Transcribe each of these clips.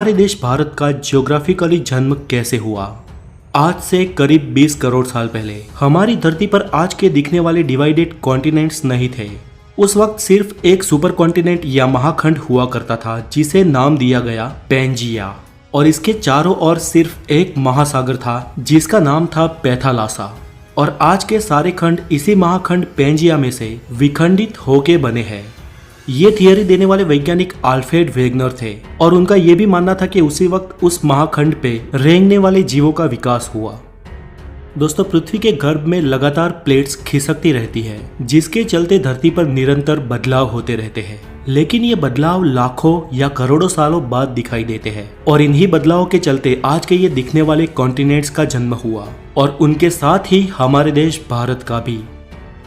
हमारे देश भारत का ज्योग्राफिकली जन्म कैसे हुआ। आज से करीब 20 करोड़ साल पहले हमारी धरती पर आज के दिखने वाले डिवाइडेड कॉन्टिनेंट्स नहीं थे। उस वक्त सिर्फ एक सुपर कॉन्टिनेंट या महाखंड हुआ करता था जिसे नाम दिया गया पैंजिया, और इसके चारों ओर सिर्फ एक महासागर था जिसका नाम था पैथालासा। और आज के सारे खंड इसी महाखंड पैंजिया में से विखंडित होके बने हैं। ये थियरी देने वाले वैज्ञानिक अल्फ्रेड वेगनर थे और उनका यह भी मानना था कि उसी वक्त उस महाखंड पे रेंगने वाले जीवों का विकास हुआ। दोस्तों, पृथ्वी के गर्भ में लगातार प्लेट्स खिसकती रहती है जिसके चलते धरती पर निरंतर बदलाव होते रहते हैं। लेकिन ये बदलाव लाखों या करोड़ों सालों बाद दिखाई देते हैं और इन्हीं बदलावों के चलते आज के ये दिखने वाले कॉन्टिनेंट्स का जन्म हुआ और उनके साथ ही हमारे देश भारत का भी।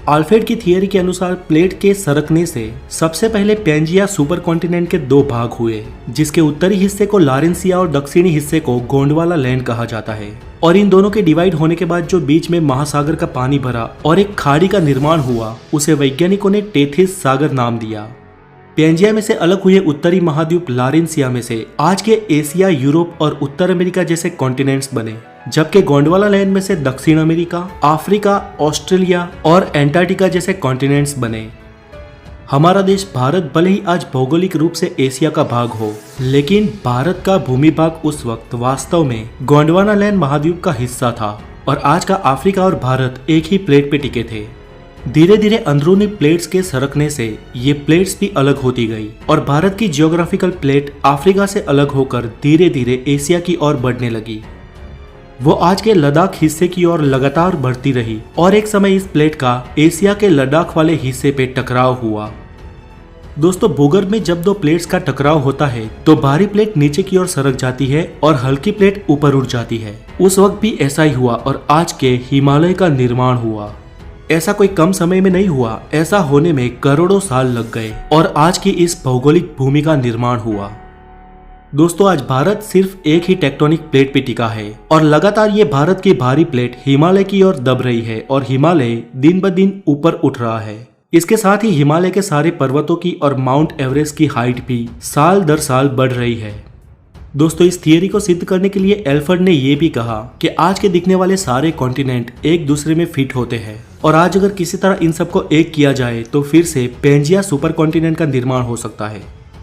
अल्फ्रेड की थियरी के अनुसार प्लेट के सरकने से सबसे पहले पैंजिया सुपर कॉन्टिनेंट के दो भाग हुए, जिसके उत्तरी हिस्से को लारेंसिया और दक्षिणी हिस्से को गोंडवाना लैंड कहा जाता है। और इन दोनों के डिवाइड होने के बाद जो बीच में महासागर का पानी भरा और एक खाड़ी का निर्माण हुआ, उसे वैज्ञानिकों ने टेथिस सागर नाम दिया। पैंजिया में से अलग हुए उत्तरी महाद्वीप लारेंसिया में से आज के एशिया, यूरोप और उत्तर अमेरिका जैसे कॉन्टिनेंट्स बने, जबकि गोंडवाना लैंड में से दक्षिण अमेरिका, अफ्रीका, ऑस्ट्रेलिया और एंटार्क्टिका जैसे कॉन्टिनेंट्स बने। हमारा देश भारत भले ही आज भौगोलिक रूप से एशिया का भाग हो, लेकिन भारत का भूमि भाग उस वक्त वास्तव में गोंडवाना लैंड महाद्वीप का हिस्सा था और आज का अफ्रीका और भारत एक ही प्लेट पे टिके थे। धीरे धीरे अंदरूनी प्लेट्स के सरकने से ये प्लेट्स भी अलग होती गई और भारत की जियोग्राफिकल प्लेट अफ्रीका से अलग होकर धीरे धीरे एशिया की ओर बढ़ने लगी। वो आज के लद्दाख हिस्से की ओर लगातार बढ़ती रही और एक समय इस प्लेट का एशिया के लद्दाख वाले हिस्से पे टकराव हुआ। दोस्तों, भूगर्भ में जब दो प्लेट्स का टकराव होता है तो भारी प्लेट नीचे की ओर सरक जाती है और हल्की प्लेट ऊपर उठ जाती है। उस वक्त भी ऐसा ही हुआ और आज के हिमालय का निर्माण हुआ। ऐसा कोई कम समय में नहीं हुआ, ऐसा होने में करोड़ों साल लग गए और आज की इस भौगोलिक भूमि का निर्माण हुआ। दोस्तों, आज भारत सिर्फ एक ही टेक्टोनिक प्लेट पे टिका है और लगातार ये भारत की भारी प्लेट हिमालय की ओर दब रही है और हिमालय दिन ब दिन ऊपर उठ रहा है। इसके साथ ही हिमालय के सारे पर्वतों की और माउंट एवरेस्ट की हाइट भी साल दर साल बढ़ रही है। दोस्तों, इस थियरी को सिद्ध करने के लिए अल्फ्रेड ने यह भी कहा कि आज के दिखने वाले सारे कॉन्टिनेंट एक दूसरे में फिट होते हैं और आज अगर किसी तरह इन सबको एक किया जाए तो फिर से पैंजिया सुपर कॉन्टिनेंट का निर्माण हो सकता है।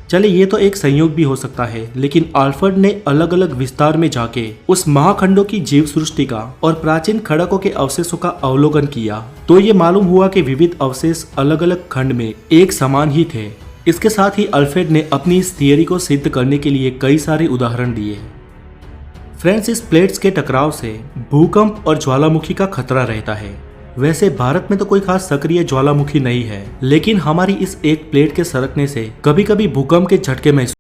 चले, ये तो एक संयोग भी हो सकता है, लेकिन अल्फ्रेड ने अलग अलग विस्तार में जाके उस महाखंडों की जीव सृष्टि का और प्राचीन खड़कों के अवशेषों का अवलोकन किया तो ये मालूम हुआ कि विविध अवशेष अलग अलग खंड में एक समान ही थे। इसके साथ ही अल्फ्रेड ने अपनी इस थियरी को सिद्ध करने के लिए कई सारे उदाहरण दिए। फ्रेंड्स, इस प्लेट्स के टकराव से भूकंप और ज्वालामुखी का खतरा रहता है। वैसे भारत में तो कोई खास सक्रिय ज्वालामुखी नहीं है, लेकिन हमारी इस एक प्लेट के सरकने से कभी कभी भूकंप के झटके महसूस